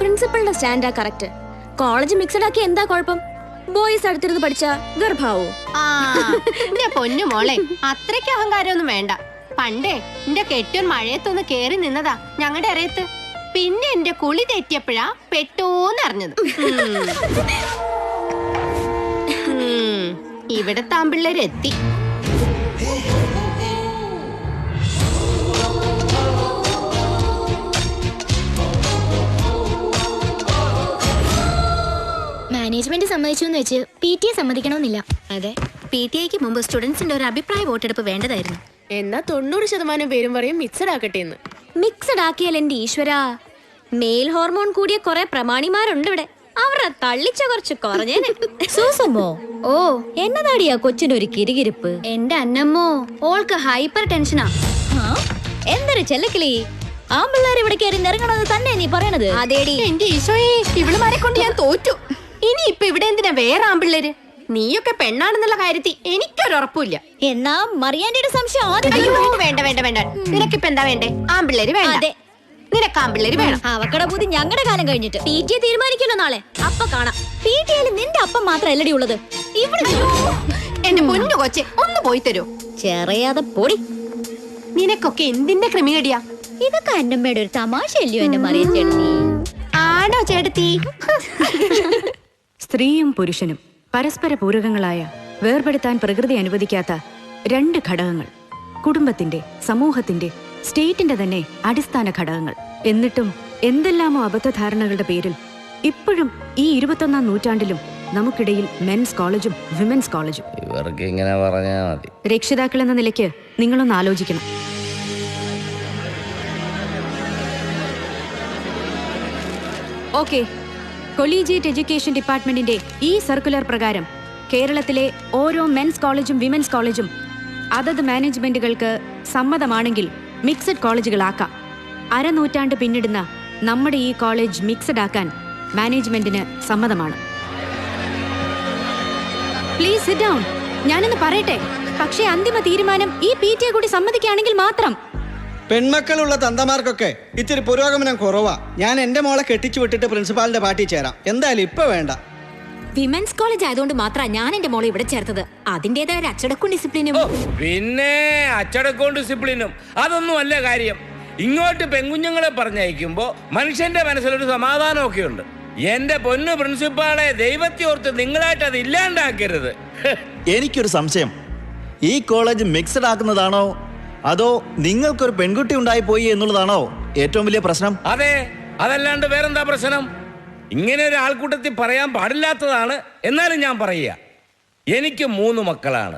പ്രിൻസിപ്പളിന്റെ സ്റ്റാൻഡാ correct. College mixed ആക്കി എന്താ കുഴപ്പം? ബോയ്സ് അടുത്തിരുന്ന് പഠിച്ച ഗർഭാവോ? എന്റെ പൊന്നു മോളെ, അത്രയ്ക്ക് അഹങ്കാരമൊന്നും വേണ്ട. പണ്ടേ എന്റെ കെട്ടിയോൻ മഴയത്തൊന്ന് കേറി നിന്നതാ ഞങ്ങളുടെ ഇറയത്ത്. പിന്നെ എന്റെ കുളി തെറ്റിയപ്പോഴാ പെട്ടോന്നറിഞ്ഞത്. ഇവിടെ താമ്പിള്ളേരെത്തി. മാനേജ്മെന്റ് സമ്മതിച്ചു വെച്ച് PTA സമ്മതിക്കണമെന്നില്ല. അതെ, PTA മുമ്പ് സ്റ്റുഡൻസിന്റെ ഒരു അഭിപ്രായ വോട്ടെടുപ്പ് വേണ്ടതായിരുന്നു. എന്നാ 90% പേരും പറയും മിക്സഡ് ആക്കട്ടെ എന്ന്. മിക്സഡ് ആക്കിയാൽ എന്റെ ഈശ്വരാ, മെയിൽ ഹോർമോൺ കൂടിയ കുറെ പ്രമാണിമാരുണ്ട് ഇവിടെ. അവരുടെ തള്ളിച്ച കുറച്ച് കുറഞ്ഞേനെ. സൂസമ്മോ, ഓ എന്നതാടിയാ കൊച്ചിനൊരു കിരികിരിപ്പ്? എന്റെ അന്നമ്മോ, ഓൾക്ക് ഹൈപ്പർ ടെൻഷനാ. എന്തൊരു ചെല്ലക്കിളി, ആമ്പിള്ളേർ ഇവിടെ കയറി നിറങ്ങണത് തന്നെ നീ പറയണത്? അതേടി എന്റെ ഈശോയെ, ഇവളുമാരെ കൊണ്ട് ഞാൻ തോറ്റു. ഇനി ഇപ്പൊ ഇവിടെ എന്തിനാ വേറെ ആമ്പിള്ളേര്? നീയൊക്കെ പെണ്ണാണെന്നുള്ള കാര്യത്തിൽ എനിക്കൊരുറപ്പില്ല. എന്നാ മറിയാന്റെ സംശയം വേണ്ട വേണ്ട വേണ്ട, നിനക്കിപ്പോ എന്താ വേണ്ടേ? ആമ്പിള്ളേര് വേണ്ട, നിനക്ക് ആമ്പിള്ളേര് വേണം. അവക്കടെ ബുദ്ധി ഞങ്ങളുടെ കാലം കഴിഞ്ഞിട്ട്. PTA തീരുമാനിക്കല്ലോ നാളെ, അപ്പൊ കാണാം. PTA നിന്റെ അപ്പം മാത്രം അല്ലടി ഉള്ളത്. എന്റെ പൊന്നു കൊച്ചെ, ഒന്ന് പോയി തരൂ. ചെറിയാതെ പൊടി. നിനക്കൊക്കെ എന്തിന്റെ ക്രിമികടിയാ? ഇതൊക്കെ അന്നമ്മയുടെ ഒരു തമാശയല്ലയോ എന്റെ മറിയ ചേട്ടത്തി? ആണോ ചേട്ടത്തി? സ്ത്രീയും പുരുഷനും പരസ്പര പൂരകങ്ങളായ, വേർപെടുത്താൻ പ്രകൃതി അനുവദിക്കാത്ത രണ്ട് ഘടകങ്ങൾ. കുടുംബത്തിന്റെ, സമൂഹത്തിന്റെ, സ്റ്റേറ്റിന്റെ തന്നെ അടിസ്ഥാന ഘടകങ്ങൾ. എന്നിട്ടും എന്തെല്ലാമോ അബദ്ധധാരണകളുടെ പേരിൽ ഇപ്പോഴും ഈ 21ാം നൂറ്റാണ്ടിലും നമുക്കിടയിൽ മെൻസ് കോളേജും വിമൻസ് കോളേജും. ഇവർക്ക് ഇങ്ങനെ പറഞ്ഞാൽ മതി. രക്ഷിതാക്കൾ എന്ന നിലയ്ക്ക് നിങ്ങളൊന്ന് ആലോചിക്കണം. ഓക്കെ, കൊളീജിയേറ്റ് എഡ്യൂക്കേഷൻ ഡിപ്പാർട്ട്മെന്റിന്റെ ഈ സർക്കുലർ പ്രകാരം കേരളത്തിലെ ഓരോ മെൻസ് കോളേജും വിമൻസ് കോളേജും അതത് മാനേജ്മെന്റുകൾക്ക് സമ്മതമാണെങ്കിൽ മിക്സഡ് കോളേജുകളാക്കാം. അരനൂറ്റാണ്ട് പിന്നിടുന്ന നമ്മുടെ ഈ കോളേജ് മിക്സഡ് ആക്കാൻ മാനേജ്മെന്റിന് സമ്മതമാണ്. Please sit down. ഞാനൊന്ന് പറയട്ടെ, പക്ഷേ അന്തിമ തീരുമാനം ഈ PTA കൂടി സമ്മതിക്കുകയാണെങ്കിൽ മാത്രം. പെൺമക്കളുള്ള തന്തമാർക്കൊക്കെ ഇത്തിരി പുരോഗമനം കുറവാ. ഞാൻ എന്റെ മോളെ കെട്ടിച്ചു വിട്ടിട്ട് പ്രിൻസിപ്പാളിന്റെ പാർട്ടി ചേരാം. എന്തായാലും ഇപ്പൊ വേണ്ട. വിമൻസ് കോളേജ് ആയതുകൊണ്ട് മാത്രമാണ് ഞാൻ എന്റെ മോളെ ഇവിടെ ചേർത്തത്. അതിന്റേതായ ഒരു അച്ചടക്കവും ഡിസിപ്ലിനും. പിന്നെ അച്ചടക്കവും ഡിസിപ്ലിനും അതൊന്നും അല്ല കാര്യം. ഇങ്ങോട്ട് പെൺകുഞ്ഞുങ്ങളെ പറഞ്ഞയക്കുമ്പോ മനുഷ്യന്റെ മനസ്സിലൊരു സമാധാനമൊക്കെ ഉണ്ട്. എന്റെ പൊന്നു പ്രിൻസിപ്പാളെ, ദൈവത്തെ ഓർത്ത് നിങ്ങളായിട്ട് അത് ഇല്ലാണ്ടാക്കരുത്. എനിക്കൊരു സംശയം, ഈ കോളേജ് മിക്സഡ് ആക്കുന്നതാണോ അതോ നിങ്ങൾക്കൊരു പെൺകുട്ടി ഉണ്ടായി പോയി എന്നുള്ളതാണോ ഏറ്റവും വലിയ പ്രശ്നം? അതെ, അതല്ലാണ്ട് വേറെന്താ പ്രശ്നം? ഇങ്ങനെ ഒരു ആൾക്കൂട്ടത്തിൽ പറയാൻ പാടില്ലാത്തതാണ്. എന്നാലും ഞാൻ പറയുക, എനിക്ക് 3 മക്കളാണ്.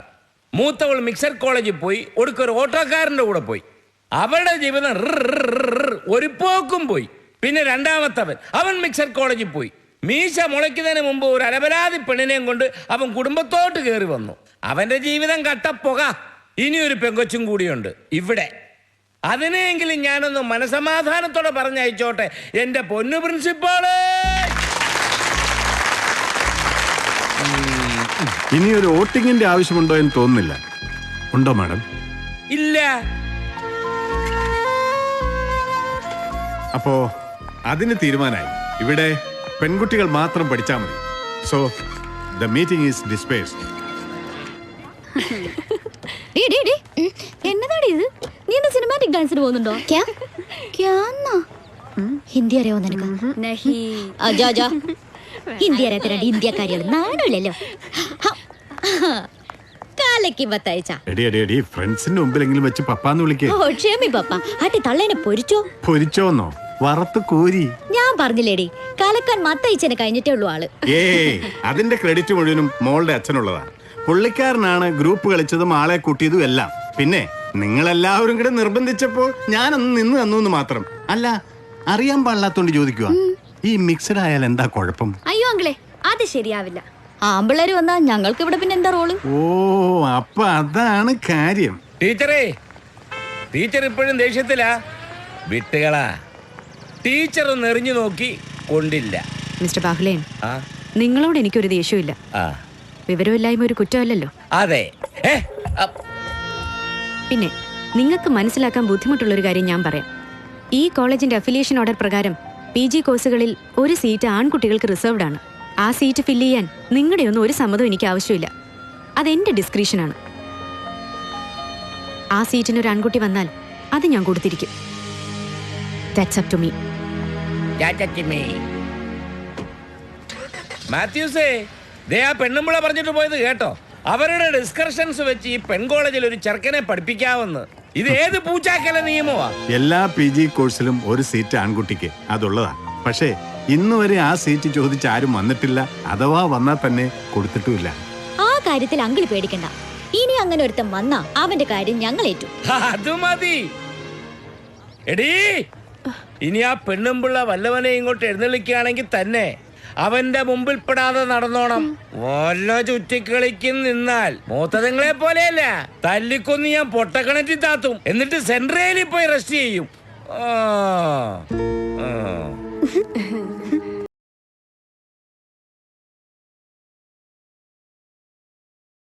മൂത്തവൾ മിക്സഡ് കോളേജിൽ പോയി, ഒടുക്കൊരു ഓട്ടോക്കാരൻ്റെ കൂടെ പോയി. അവരുടെ ജീവിതം ഒരു പോക്കും പോയി. പിന്നെ രണ്ടാമത്തവൻ, അവൻ മിക്സഡ് കോളേജിൽ പോയി. മീശ മുളയ്ക്കുന്നതിന് മുമ്പ് ഒരു അലപരാതി പെണ്ണിനെയും കൊണ്ട് അവൻ കുടുംബത്തോട്ട് കയറി വന്നു. അവന്റെ ജീവിതം കട്ടപ്പുക. ഇനിയൊരു പെങ്കൊച്ചും കൂടിയുണ്ട് ഇവിടെ. അതിനെങ്കിലും ഞാനൊന്ന് മനസമാധാനത്തോടെ പറഞ്ഞയച്ചോട്ടെ എന്റെ പൊന്നു പ്രിൻസിപ്പാള്. ഇനിയൊരു വോട്ടിങ്ങിന്റെ ആവശ്യമുണ്ടോ എന്ന് തോന്നുന്നില്ല. ഉണ്ടോ മാഡം? ഇല്ല. അപ്പോ അതിന് തീരുമാനമായി. ഇവിടെ പെൺകുട്ടികൾ മാത്രം പഠിച്ചാൽ മതി. So the meeting is dispersed. എന്നതാടി ഇത്? നീ എന്താ സിനിമാറ്റിക് ഡാൻസിന് പോകുന്നുണ്ടോ? ഹിന്ദി അറിയാവോ നിനക്ക്? ഹിന്ദി അറിയാത്ത രണ്ട് ഇന്ത്യക്കാരികൾ നാണില്ലല്ലോ. ഫ്രണ്ട്സിന്റെ മുമ്പിലെങ്കിലും വെച്ച് പപ്പാന്ന് വിളിക്കേ. ക്ഷമി പപ്പ. അട്ടി തള്ളേനെ പൊരിച്ചോ? പൊരിച്ചോന്നോ? വറുത്ത് കോരി. ഞാൻ പറഞ്ഞില്ലേടി, കലക്കാൻ മത്തയച്ചനെ കഴിഞ്ഞിട്ടേ ഉള്ളൂ ആള്. അതിന്റെ ക്രെഡിറ്റ് മുഴുവനും മോളുടെ അച്ഛനുള്ളതാണ്. പുള്ളിക്കാരനാണ് ഗ്രൂപ്പ് കളിച്ചതും ആളെ കൂട്ടിയതും എല്ലാം. പിന്നെ നിങ്ങളെല്ലാവരും കൂടെ നിർബന്ധിച്ചപ്പോൾ ഞാനൊന്ന് നിന്ന് തന്നു മാത്രം. അല്ല, അറിയാൻ പാടില്ലാത്തോണ്ട് ചോദിക്കുക, ഈ മിക്സഡ് ആയാൽ എന്താ കുഴപ്പം? അയ്യോ അങ്കിളെ, അത് ശരിയാവില്ല. ആമ്പിള്ളേര് വന്നാ ഞങ്ങൾക്ക് ഇവിടെ പിന്നെ എന്താ റോള്? ഓ, അപ്പൊ അതാണ് കാര്യം. ടീച്ചറേ, ടീച്ചർ ഇപ്പോഴും ദേഷ്യത്തിലാ. വിട്ടുകളാ. ടീച്ചർ ഒന്ന് എറിഞ്ഞു നോക്കി കൊണ്ടില്ല. മിസ്റ്റർ ബാഹുലേൻ, നിങ്ങളോട് എനിക്കൊരു ദേഷ്യമില്ല. വിവരമില്ലായ്മ ഒരു കുറ്റമല്ലല്ലോ. അതെ. പിന്നെ നിങ്ങൾക്ക് മനസ്സിലാക്കാൻ ബുദ്ധിമുട്ടുള്ളൊരു കാര്യം ഞാൻ പറയാം. ഈ കോളേജിന്റെ അഫിലിയേഷൻ ഓർഡർ പ്രകാരം PG കോഴ്സുകളിൽ ഒരു സീറ്റ് ആൺകുട്ടികൾക്ക് റിസർവ്ഡ് ആണ്. ആ സീറ്റ് ഫില്ല് ചെയ്യാൻ നിങ്ങളുടെയൊന്നും ഒരു സമ്മതം എനിക്ക് ആവശ്യമില്ല. അതെന്റെ ഡിസ്ക്രിഷനാണ്. ആ സീറ്റിന് ഒരു ആൺകുട്ടി വന്നാൽ അത് ഞാൻ കൊടുത്തിരിക്കും. That's up to me. മാത്യൂസേ, ദേ ആ പെണ്ണുമ്പിള പറഞ്ഞിട്ട് പോയത് കേട്ടോ? അവരുടെ ഡിസ്കഷൻസ് വെച്ച് ഈ പെൺ കോളേജിൽ ഒരു ചെറുക്കനെ പഠിപ്പിക്കാമെന്ന്. ഇത് ഏത് പൂച്ചാക്കല നിയമമാ? എല്ലാ PG കോഴ്സിലും ഒരു സീറ്റ് ആൺകുട്ടിക്ക് അതുള്ളതാ. പക്ഷേ ഇന്ന് വരെ ആ സീറ്റ് ചോദിച്ച് ആരും വന്നിട്ടില്ല. അഥവാ വന്നാൽ തന്നെ കൊടുത്തിട്ടുമില്ല. ആ കാര്യത്തിൽ അങ്കിൾ പേടിക്കണ്ട. ഇനി അങ്ങനെ ഒരുത്തം വന്നാ അവന്റെ കാര്യം ഞങ്ങൾ ഏറ്റു. അത് മതി. എടീ, ഇനി ആ പെണ്ണുമ്പിള്ള വല്ലവനെ ഇങ്ങോട്ട് എഴുന്നള്ളിക്കുകയാണെങ്കിൽ തന്നെ അവന്റെ മുമ്പിൽ പെടാതെ നടന്നോണം. വല്ല ചുറ്റിക്കളിക്കും നിന്നാൽ മൂത്തതങ്ങളെ പോലെയല്ല, തല്ലിക്കൊന്ന് ഞാൻ പൊട്ടക്കിണറ്റി താത്തും. എന്നിട്ട് സെൻട്രലിൽ പോയി റെസ്റ്റ് ചെയ്യും.